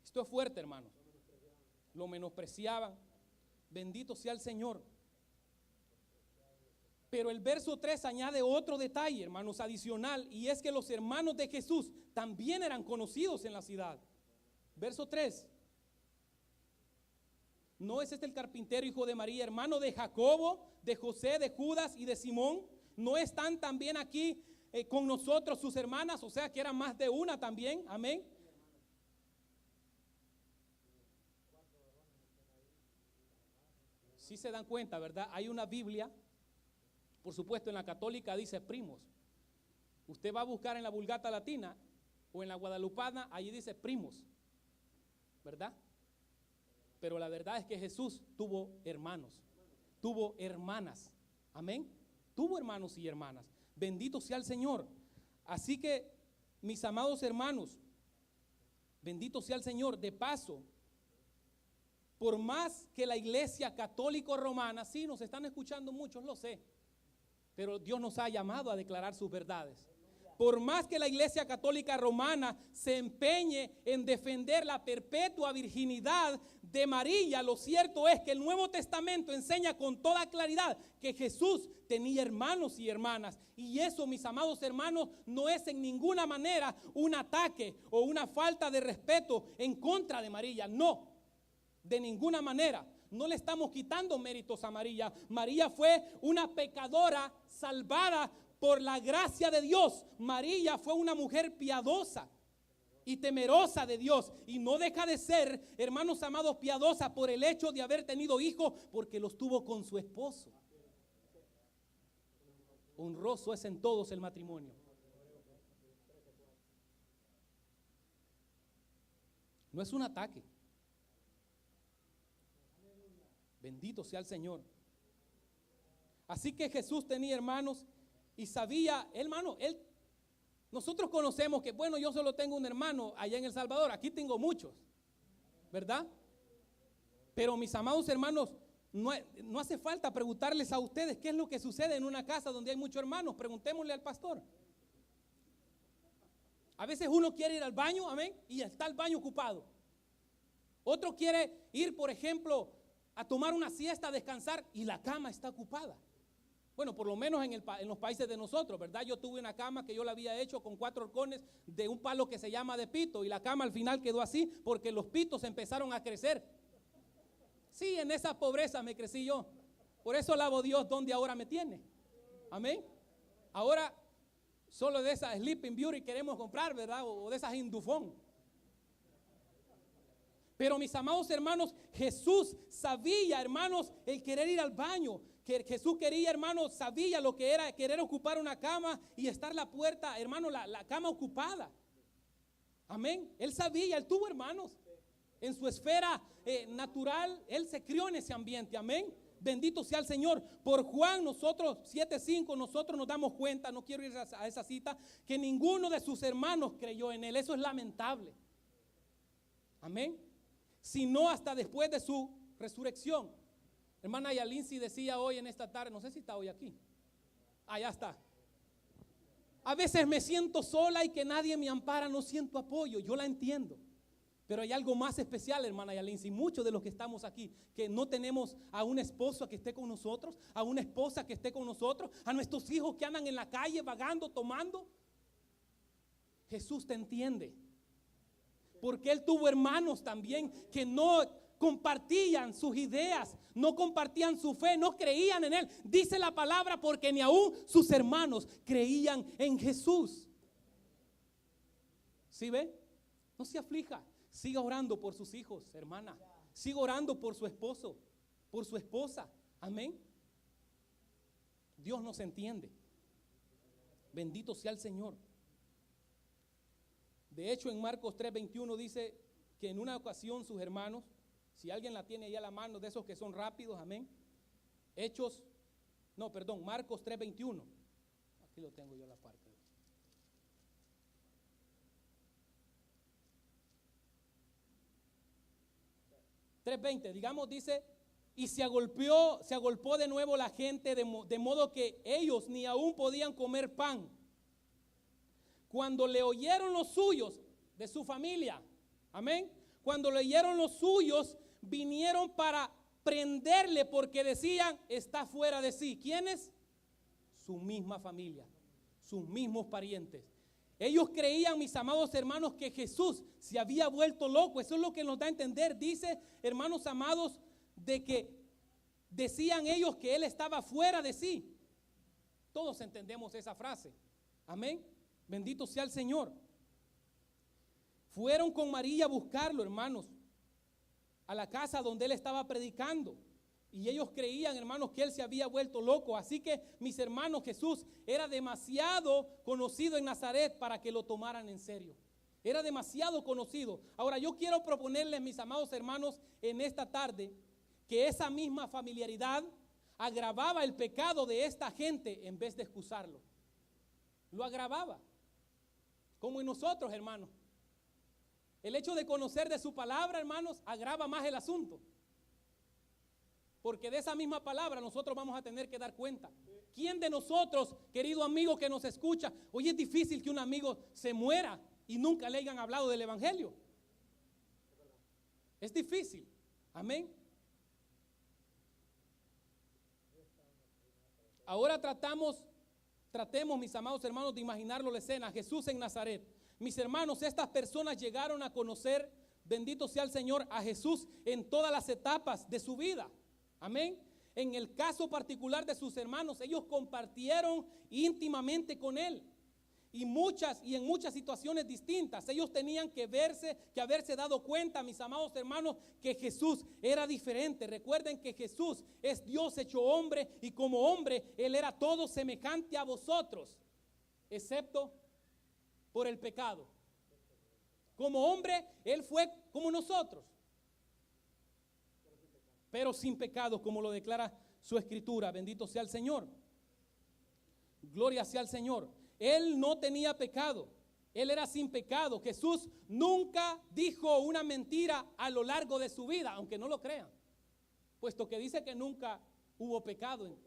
Esto es fuerte, hermanos. Lo menospreciaban. Bendito sea el Señor. Pero el verso 3 añade otro detalle, hermanos, adicional, y es que los hermanos de Jesús también eran conocidos en la ciudad. Verso 3. ¿No es este el carpintero, hijo de María, hermano de Jacobo, de José, de Judas y de Simón? ¿No están también aquí con nosotros sus hermanas? O sea que eran más de una también. Amén. si se dan cuenta, ¿verdad? Hay una Biblia, por supuesto en la católica dice primos. Usted va a buscar en la Vulgata Latina o en la Guadalupana, allí dice primos, ¿verdad? Pero la verdad es que Jesús tuvo hermanos, tuvo hermanas, amén. Tuvo hermanos y hermanas, bendito sea el Señor. Así que, mis amados hermanos, bendito sea el Señor. De paso, por más que la iglesia católico romana, sí, nos están escuchando muchos, lo sé, pero Dios nos ha llamado a declarar sus verdades. Por más que la iglesia católica romana se empeñe en defender la perpetua virginidad de María, lo cierto es que el Nuevo Testamento enseña con toda claridad que Jesús tenía hermanos y hermanas. Y eso, mis amados hermanos, no es en ninguna manera un ataque o una falta de respeto en contra de María. No, de ninguna manera. No le estamos quitando méritos a María. María fue una pecadora salvada por la gracia de Dios. María fue una mujer piadosa y temerosa de Dios, y no deja de ser, hermanos amados, piadosa por el hecho de haber tenido hijos, porque los tuvo con su esposo. Honroso es en todos el matrimonio. No es un ataque. Bendito sea el Señor. Así que Jesús tenía hermanos y sabía, hermano, nosotros conocemos que, bueno, yo solo tengo un hermano allá en El Salvador, aquí tengo muchos, ¿verdad? Pero mis amados hermanos, no hace falta preguntarles a ustedes qué es lo que sucede en una casa donde hay muchos hermanos. Preguntémosle al pastor. A veces uno quiere ir al baño, amén, y está el baño ocupado. Otro quiere ir, por ejemplo, a tomar una siesta, a descansar, y la cama está ocupada. Bueno, por lo menos en los países de nosotros, ¿verdad? Yo tuve una cama que yo la había hecho con 4 horcones de un palo que se llama de pito, y la cama al final quedó así porque los pitos empezaron a crecer. Sí, en esa pobreza me crecí yo. Por eso alabo a Dios donde ahora me tiene. Amén. Ahora solo de esas Sleeping Beauty queremos comprar, ¿verdad? O de esas Indufón. Pero mis amados hermanos, Jesús sabía, hermanos, el querer ir al baño. Que Jesús quería, hermanos, sabía lo que era querer ocupar una cama y estar la puerta, hermano, la cama ocupada. Amén. Él sabía, él tuvo hermanos. En su esfera natural, él se crió en ese ambiente. Amén. Bendito sea el Señor. Por Juan, nosotros, 7:5, nosotros nos damos cuenta, no quiero ir a esa cita, que ninguno de sus hermanos creyó en él. Eso es lamentable. Amén. Sino hasta después de su resurrección. Hermana Yalinsi decía hoy en esta tarde, no sé si está hoy aquí. Ya está. A veces me siento sola y que nadie me ampara, no siento apoyo. Yo la entiendo. Pero hay algo más especial, hermana Yalinsi. Muchos de los que estamos aquí, que no tenemos a un esposo que esté con nosotros, a una esposa que esté con nosotros, a nuestros hijos que andan en la calle vagando, tomando. Jesús te entiende. Porque Él tuvo hermanos también que no compartían sus ideas, no compartían su fe, no creían en Él. Dice la palabra, porque ni aún sus hermanos creían en Jesús. ¿Sí ve? No se aflija. Siga orando por sus hijos, hermana. Siga orando por su esposo, por su esposa. Amén. Dios nos entiende. Bendito sea el Señor. De hecho, en Marcos 3:21 dice que en una ocasión sus hermanos, si alguien la tiene ahí a la mano, de esos que son rápidos, amén. Marcos 3:21. Aquí lo tengo yo la parte. 3:20, digamos, dice, y se agolpó de nuevo la gente, de modo que ellos ni aún podían comer pan. Cuando le oyeron los suyos de su familia, amén, cuando le oyeron los suyos, vinieron para prenderle porque decían, está fuera de sí. ¿Quiénes? Su misma familia, sus mismos parientes. Ellos creían, mis amados hermanos, que Jesús se había vuelto loco. Eso es lo que nos da a entender. Dice, hermanos amados, de que decían ellos que Él estaba fuera de sí. Todos entendemos esa frase. Amén. Bendito sea el Señor. Fueron con María a buscarlo, hermanos, a la casa donde Él estaba predicando. Y ellos creían, hermanos, que él se había vuelto loco. Así que, mis hermanos, Jesús era demasiado conocido en Nazaret para que lo tomaran en serio. Era demasiado conocido. Ahora, yo quiero proponerles, mis amados hermanos, en esta tarde, que esa misma familiaridad agravaba el pecado de esta gente en vez de excusarlo. Lo agravaba. Como en nosotros, hermanos. El hecho de conocer de su palabra, hermanos, agrava más el asunto. Porque de esa misma palabra nosotros vamos a tener que dar cuenta. ¿Quién de nosotros, querido amigo que nos escucha, hoy es difícil que un amigo se muera y nunca le hayan hablado del evangelio? Es difícil. Amén. Ahora tratemos, mis amados hermanos, de imaginarlo la escena. Jesús en Nazaret. Mis hermanos, estas personas llegaron a conocer, bendito sea el Señor, a Jesús en todas las etapas de su vida. Amén. En el caso particular de sus hermanos, ellos compartieron íntimamente con él. Y en muchas situaciones distintas, ellos tenían que haberse dado cuenta, mis amados hermanos, que Jesús era diferente. Recuerden que Jesús es Dios hecho hombre, y como hombre, Él era todo semejante a vosotros, excepto por el pecado. Como hombre, Él fue como nosotros, pero sin pecado, como lo declara su escritura. Bendito sea el Señor. Gloria sea al Señor. Él no tenía pecado. Él era sin pecado. Jesús nunca dijo una mentira a lo largo de su vida, aunque no lo crean, puesto que dice que nunca hubo pecado.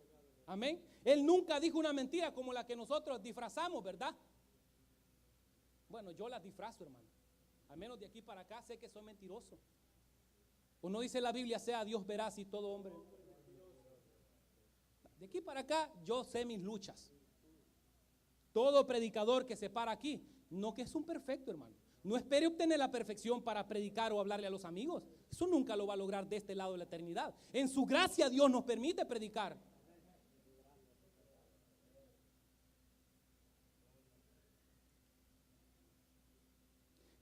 Amén. Él nunca dijo una mentira como la que nosotros disfrazamos, ¿verdad? Bueno, yo las disfrazo, hermano. Al menos de aquí para acá sé que soy mentiroso. ¿O no dice la Biblia, sea Dios veraz y todo hombre? De aquí para acá yo sé mis luchas. Todo predicador que se para aquí, no que es un perfecto, hermano. No espere obtener la perfección para predicar o hablarle a los amigos. Eso nunca lo va a lograr de este lado de la eternidad. En su gracia Dios nos permite predicar.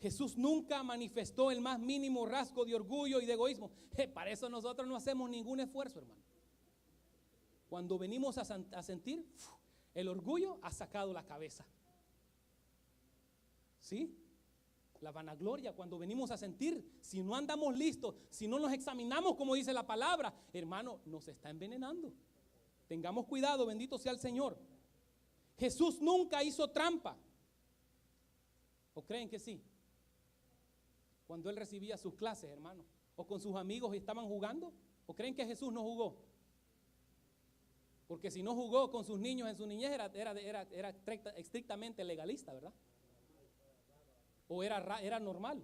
Jesús nunca manifestó el más mínimo rasgo de orgullo y de egoísmo. Para eso nosotros no hacemos ningún esfuerzo, hermano. Cuando venimos a sentir, el orgullo ha sacado la cabeza. ¿Sí? La vanagloria, cuando venimos a sentir, si no andamos listos, si no nos examinamos como dice la palabra, hermano, nos está envenenando. Tengamos cuidado, bendito sea el Señor. Jesús nunca hizo trampa. ¿O creen que sí? Cuando él recibía sus clases, hermano, o con sus amigos y estaban jugando, ¿o creen que Jesús no jugó? Porque si no jugó con sus niños en su niñez era estrictamente legalista, ¿verdad? O era normal.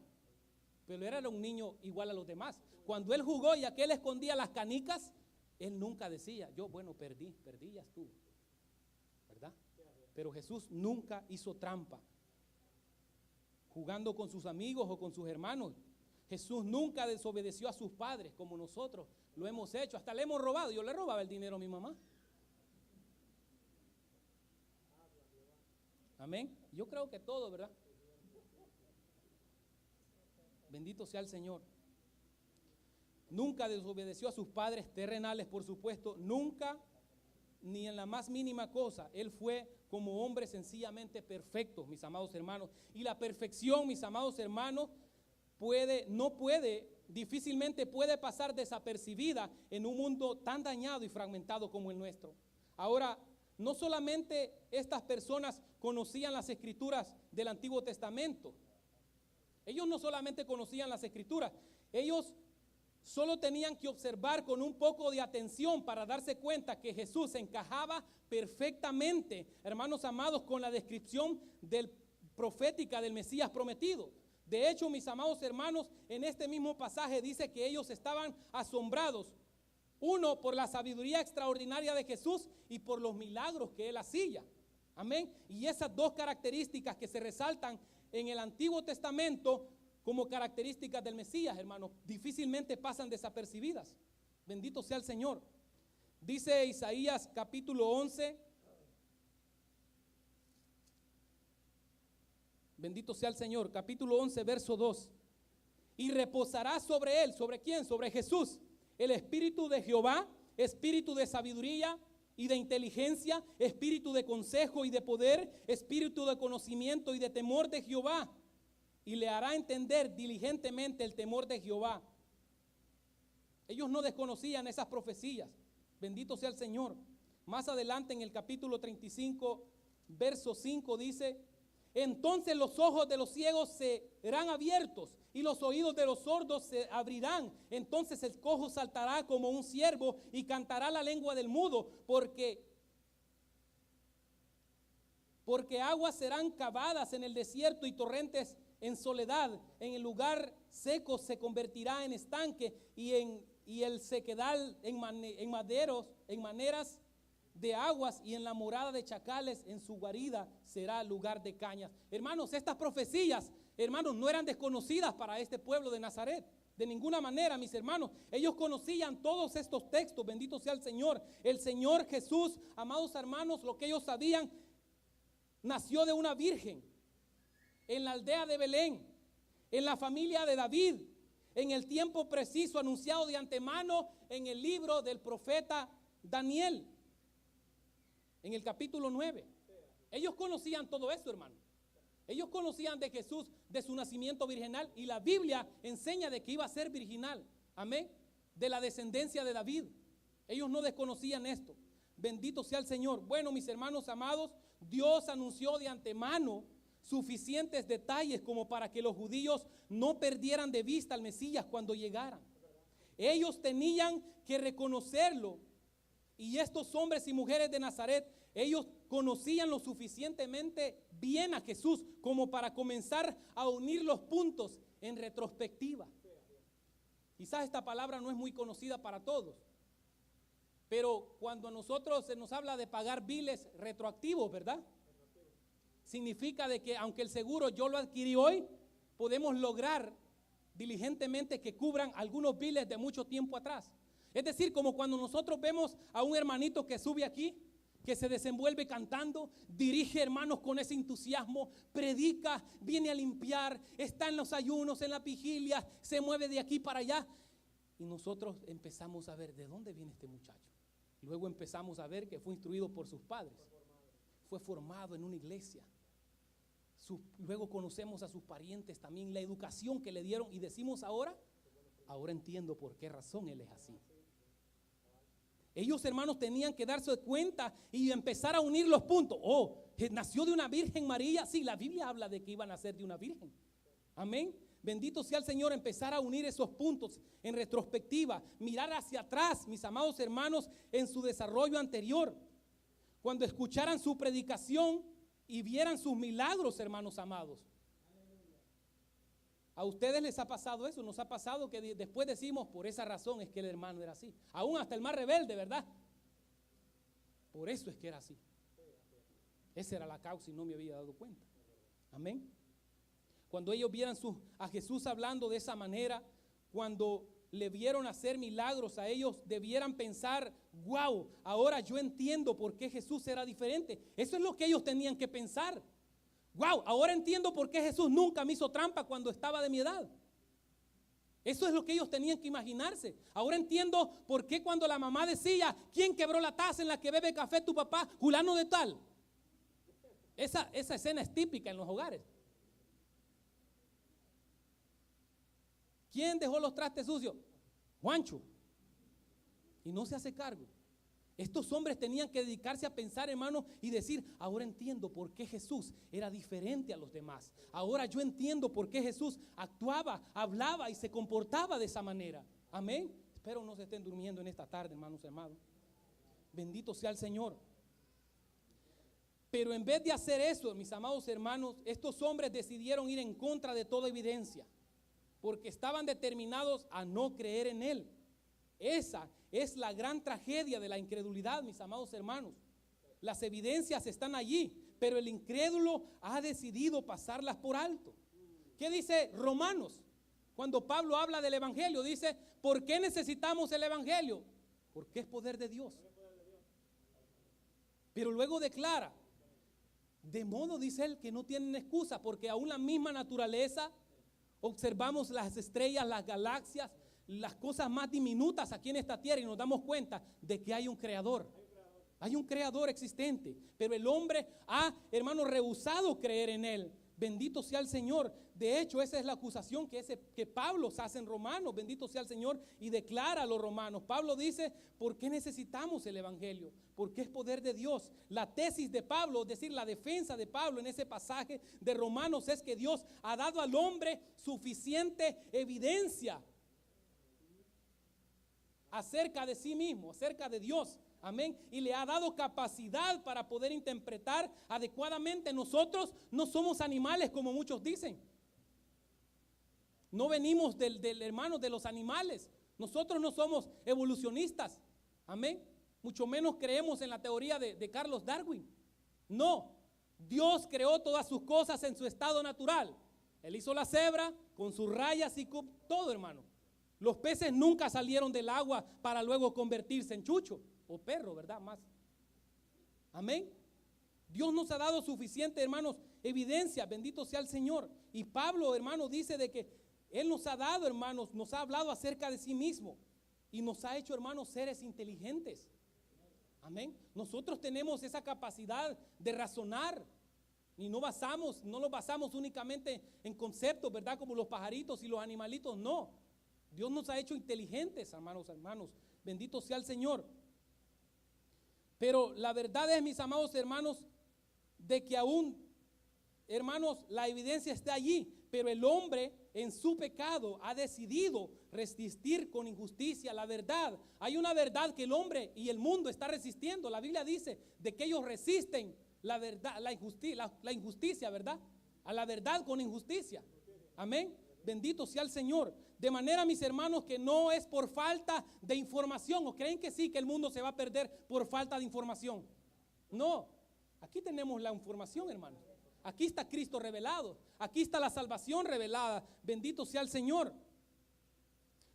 Pero él era un niño igual a los demás. Cuando él jugó y aquel escondía las canicas, él nunca decía, yo, bueno, perdí ya estuvo, ¿verdad? Pero Jesús nunca hizo trampa jugando con sus amigos o con sus hermanos. Jesús nunca desobedeció a sus padres como nosotros lo hemos hecho. Hasta le hemos robado. Yo le robaba el dinero a mi mamá. Amén. Yo creo que todo, ¿verdad? Bendito sea el Señor. Nunca desobedeció a sus padres terrenales, por supuesto. Nunca, ni en la más mínima cosa. Él fue como hombre sencillamente perfecto, mis amados hermanos. Y la perfección, mis amados hermanos, difícilmente puede pasar desapercibida en un mundo tan dañado y fragmentado como el nuestro. Ahora, no solamente estas personas conocían las escrituras del Antiguo Testamento. Ellos no solamente conocían las escrituras, ellos solo tenían que observar con un poco de atención para darse cuenta que Jesús encajaba perfectamente, hermanos amados, con la descripción profética del Mesías prometido. De hecho, mis amados hermanos, en este mismo pasaje dice que ellos estaban asombrados. Uno, por la sabiduría extraordinaria de Jesús y por los milagros que él hacía. Amén. Y esas dos características que se resaltan en el Antiguo Testamento como características del Mesías, hermanos, difícilmente pasan desapercibidas. Bendito sea el Señor. Dice Isaías capítulo 11. Bendito sea el Señor. Capítulo 11, verso 2. Y reposará sobre él. ¿Sobre quién? Sobre Jesús. el espíritu de Jehová, espíritu de sabiduría y de inteligencia, espíritu de consejo y de poder, espíritu de conocimiento y de temor de Jehová. Y le hará entender diligentemente el temor de Jehová. Ellos no desconocían esas profecías. Bendito sea el Señor. Más adelante en el capítulo 35, verso 5 dice: entonces los ojos de los ciegos serán abiertos y los oídos de los sordos se abrirán. Entonces el cojo saltará como un ciervo y cantará la lengua del mudo, porque aguas serán cavadas en el desierto y torrentes en soledad. En el lugar seco se convertirá en estanque y el sequedal en maneras de aguas, y en la morada de chacales en su guarida será lugar de cañas. Hermanos, estas profecías, hermanos, no eran desconocidas para este pueblo de Nazaret. De ninguna manera, mis hermanos, ellos conocían todos estos textos. Bendito sea el Señor. El Señor Jesús, amados hermanos, lo que ellos sabían, nació de una virgen en la aldea de Belén, en la familia de David, en el tiempo preciso anunciado de antemano en el libro del profeta Daniel, en el capítulo 9. Ellos conocían todo eso, hermano. Ellos conocían de Jesús, de su nacimiento virginal, y la Biblia enseña de que iba a ser virginal. Amén. De la descendencia de David. Ellos no desconocían esto. Bendito sea el Señor. Bueno, mis hermanos amados, Dios anunció de antemano suficientes detalles como para que los judíos no perdieran de vista al Mesías cuando llegaran. Ellos tenían que reconocerlo. Y estos hombres y mujeres de Nazaret, ellos conocían lo suficientemente bien a Jesús como para comenzar a unir los puntos en retrospectiva. Quizás esta palabra no es muy conocida para todos, pero cuando a nosotros se nos habla de pagar biles retroactivos, ¿verdad? Significa de que aunque el seguro yo lo adquirí hoy, podemos lograr diligentemente que cubran algunos biles de mucho tiempo atrás. Es decir, como cuando nosotros vemos a un hermanito que sube aquí, que se desenvuelve cantando, dirige, hermanos, con ese entusiasmo, predica, viene a limpiar, está en los ayunos, en la vigilia, se mueve de aquí para allá. Y nosotros empezamos a ver de dónde viene este muchacho. Luego empezamos a ver que fue instruido por sus padres, fue formado en una iglesia. Luego conocemos a sus parientes también, la educación que le dieron, y decimos ahora entiendo por qué razón él es así. Ellos, hermanos, tenían que darse cuenta y empezar a unir los puntos. Oh, nació de una Virgen María. Sí, la Biblia habla de que iba a nacer de una virgen. Amén. Bendito sea el Señor. Empezar a unir esos puntos en retrospectiva. Mirar hacia atrás, mis amados hermanos, en su desarrollo anterior. Cuando escucharan su predicación y vieran sus milagros, hermanos amados. ¿A ustedes les ha pasado eso? Nos ha pasado que después decimos, por esa razón es que el hermano era así. Aún hasta el más rebelde, ¿verdad? Por eso es que era así. Esa era la causa y no me había dado cuenta. Amén. Cuando ellos vieran a Jesús hablando de esa manera, cuando le vieron hacer milagros a ellos, debieran pensar, wow, ahora yo entiendo por qué Jesús era diferente. Eso es lo que ellos tenían que pensar. Wow, ahora entiendo por qué Jesús nunca me hizo trampa cuando estaba de mi edad. Eso es lo que ellos tenían que imaginarse. Ahora entiendo por qué cuando la mamá decía, ¿quién quebró la taza en la que bebe café tu papá? Fulano de tal. Esa escena es típica en los hogares. ¿Quién dejó los trastes sucios? Juancho. Y no se hace cargo. Estos hombres tenían que dedicarse a pensar, hermano, y decir, ahora entiendo por qué Jesús era diferente a los demás. Ahora yo entiendo por qué Jesús actuaba, hablaba y se comportaba de esa manera. Amén. Espero no se estén durmiendo en esta tarde, hermanos, hermanos. Bendito sea el Señor. Pero en vez de hacer eso, mis amados hermanos, estos hombres decidieron ir en contra de toda evidencia, porque estaban determinados a no creer en Él. Esa es la gran tragedia de la incredulidad, mis amados hermanos. Las evidencias están allí, pero el incrédulo ha decidido pasarlas por alto. ¿Qué dice Romanos? Cuando Pablo habla del evangelio, dice, ¿por qué necesitamos el evangelio? Porque es poder de Dios. Pero luego declara, de modo, dice él, que no tienen excusa, porque aún la misma naturaleza, observamos las estrellas, las galaxias, las cosas más diminutas aquí en esta tierra y nos damos cuenta de que hay un creador. Hay un creador existente, pero el hombre ha, hermano, rehusado creer en él. Bendito sea el Señor. De hecho, esa es la acusación que Pablo hace en Romanos. Bendito sea el Señor y declara a los romanos. Pablo dice, ¿por qué necesitamos el evangelio? Porque es poder de Dios. La tesis de Pablo, es decir, la defensa de Pablo en ese pasaje de Romanos es que Dios ha dado al hombre suficiente evidencia acerca de sí mismo, acerca de Dios. Amén. Y le ha dado capacidad para poder interpretar adecuadamente. Nosotros no somos animales como muchos dicen. No venimos del hermano de los animales. Nosotros no somos evolucionistas. Amén. Mucho menos creemos en la teoría de Carlos Darwin. No. Dios creó todas sus cosas en su estado natural. Él hizo la cebra con sus rayas y con todo, hermano. Los peces nunca salieron del agua para luego convertirse en chucho o perro, ¿verdad? Más. Amén. Dios nos ha dado suficiente, hermanos, evidencia. Bendito sea el Señor. Y Pablo, hermano, dice de que Él nos ha dado, hermanos, nos ha hablado acerca de sí mismo. Y nos ha hecho, hermanos, seres inteligentes. Amén. Nosotros tenemos esa capacidad de razonar. Y no nos basamos únicamente en conceptos, ¿verdad? Como los pajaritos y los animalitos, no. Dios nos ha hecho inteligentes, hermanos. Bendito sea el Señor. Pero la verdad es, mis amados hermanos, de que aún, hermanos, la evidencia está allí, pero el hombre en su pecado ha decidido resistir con injusticia la verdad. Hay una verdad que el hombre y el mundo está resistiendo. La Biblia dice de que ellos resisten la verdad, la injusticia, ¿verdad? A la verdad con injusticia. Amén. Bendito sea el Señor. De manera, mis hermanos, que no es por falta de información. ¿O creen que sí, que el mundo se va a perder por falta de información? No. Aquí tenemos la información, hermanos. Aquí está Cristo revelado. Aquí está la salvación revelada. Bendito sea el Señor.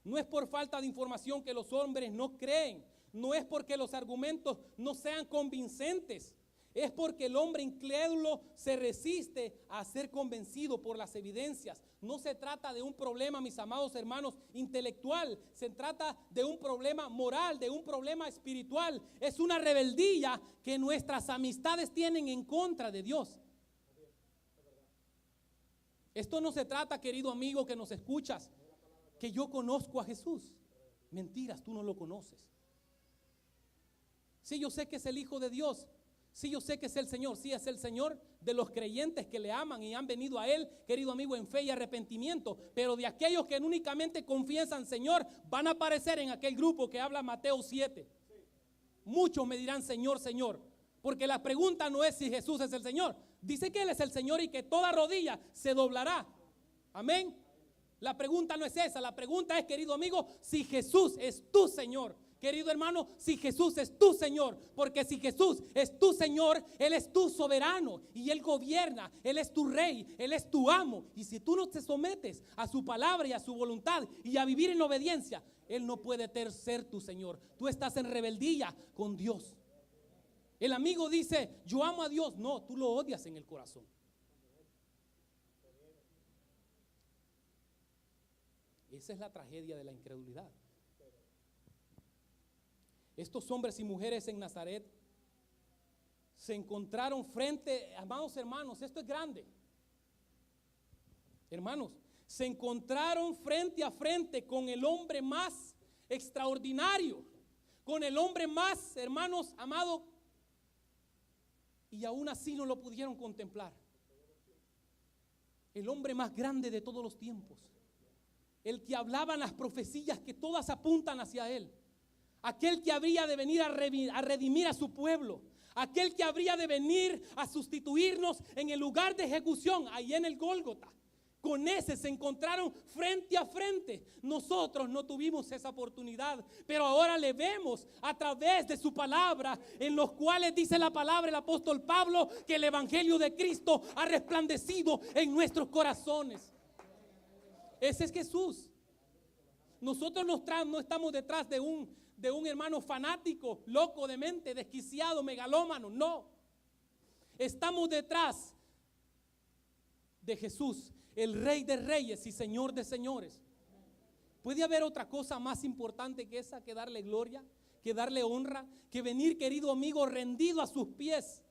No es por falta de información que los hombres no creen. No es porque los argumentos no sean convincentes. Es porque el hombre incrédulo se resiste a ser convencido por las evidencias. No se trata de un problema, mis amados hermanos, intelectual. Se trata de un problema moral, de un problema espiritual. Es una rebeldía que nuestras amistades tienen en contra de Dios. Esto no se trata, querido amigo que nos escuchas, que yo conozco a Jesús. Mentiras, tú no lo conoces. Sí, yo sé que es el Hijo de Dios. Sí, yo sé que es el Señor. Sí, es el Señor de los creyentes que le aman y han venido a Él, querido amigo, en fe y arrepentimiento. Pero de aquellos que únicamente confiesan Señor, van a aparecer en aquel grupo que habla Mateo 7. Muchos me dirán Señor, Señor. Porque la pregunta no es si Jesús es el Señor. Dice que Él es el Señor y que toda rodilla se doblará. Amén. La pregunta no es esa. La pregunta es, querido amigo, si Jesús es tu Señor. Querido hermano, si Jesús es tu Señor, porque si Jesús es tu Señor, Él es tu soberano y Él gobierna, Él es tu rey, Él es tu amo. Y si tú no te sometes a su palabra y a su voluntad y a vivir en obediencia, Él no puede ser tu Señor. Tú estás en rebeldía con Dios. El amigo dice, yo amo a Dios. No, tú lo odias en el corazón. Esa es la tragedia de la incredulidad. Estos hombres y mujeres en Nazaret se encontraron frente, amados hermanos, esto es grande. Hermanos, se encontraron frente a frente con el hombre más extraordinario, con el hombre más, hermanos, amado, y aún así no lo pudieron contemplar. El hombre más grande de todos los tiempos, el que hablaban las profecías que todas apuntan hacia él. Aquel que habría de venir a redimir a su pueblo. Aquel que habría de venir a sustituirnos en el lugar de ejecución, ahí en el Gólgota. Con ese se encontraron frente a frente. Nosotros no tuvimos esa oportunidad, pero ahora le vemos a través de su palabra, en los cuales dice la palabra el apóstol Pablo, que el evangelio de Cristo ha resplandecido en nuestros corazones. Ese es Jesús. Nosotros no estamos detrás de un hermano fanático, loco de mente, desquiciado, megalómano. No. Estamos detrás de Jesús, el Rey de Reyes y Señor de Señores. ¿Puede haber otra cosa más importante que esa, que darle gloria, que darle honra, que venir, querido amigo, rendido a sus pies?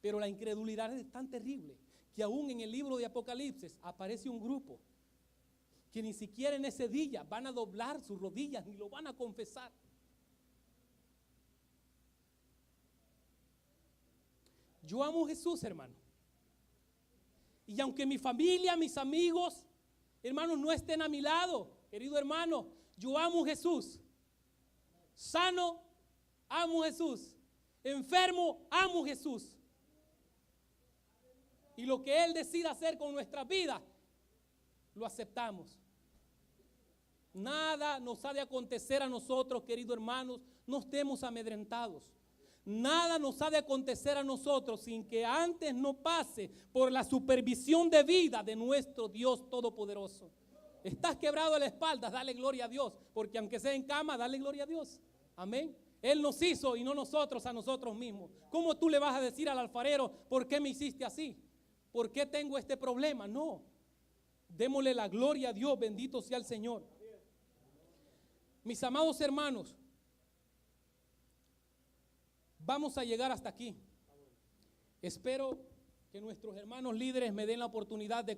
Pero la incredulidad es tan terrible que aún en el libro de Apocalipsis aparece un grupo que ni siquiera en ese día van a doblar sus rodillas ni lo van a confesar. Yo amo a Jesús, hermano. Y aunque mi familia, mis amigos, hermanos, no estén a mi lado, querido hermano, yo amo a Jesús. Sano, amo a Jesús. Enfermo, amo a Jesús. Y lo que Él decida hacer con nuestras vidas, lo aceptamos. Nada nos ha de acontecer a nosotros, queridos hermanos, no estemos amedrentados. Nada nos ha de acontecer a nosotros sin que antes no pase por la supervisión de vida de nuestro Dios Todopoderoso. Estás quebrado de la espalda, dale gloria a Dios, porque aunque sea en cama, dale gloria a Dios. Amén. Él nos hizo y no nosotros a nosotros mismos. ¿Cómo tú le vas a decir al alfarero, por qué me hiciste así? ¿Por qué tengo este problema? No. Démosle la gloria a Dios, bendito sea el Señor. Mis amados hermanos, vamos a llegar hasta aquí. Espero que nuestros hermanos líderes me den la oportunidad de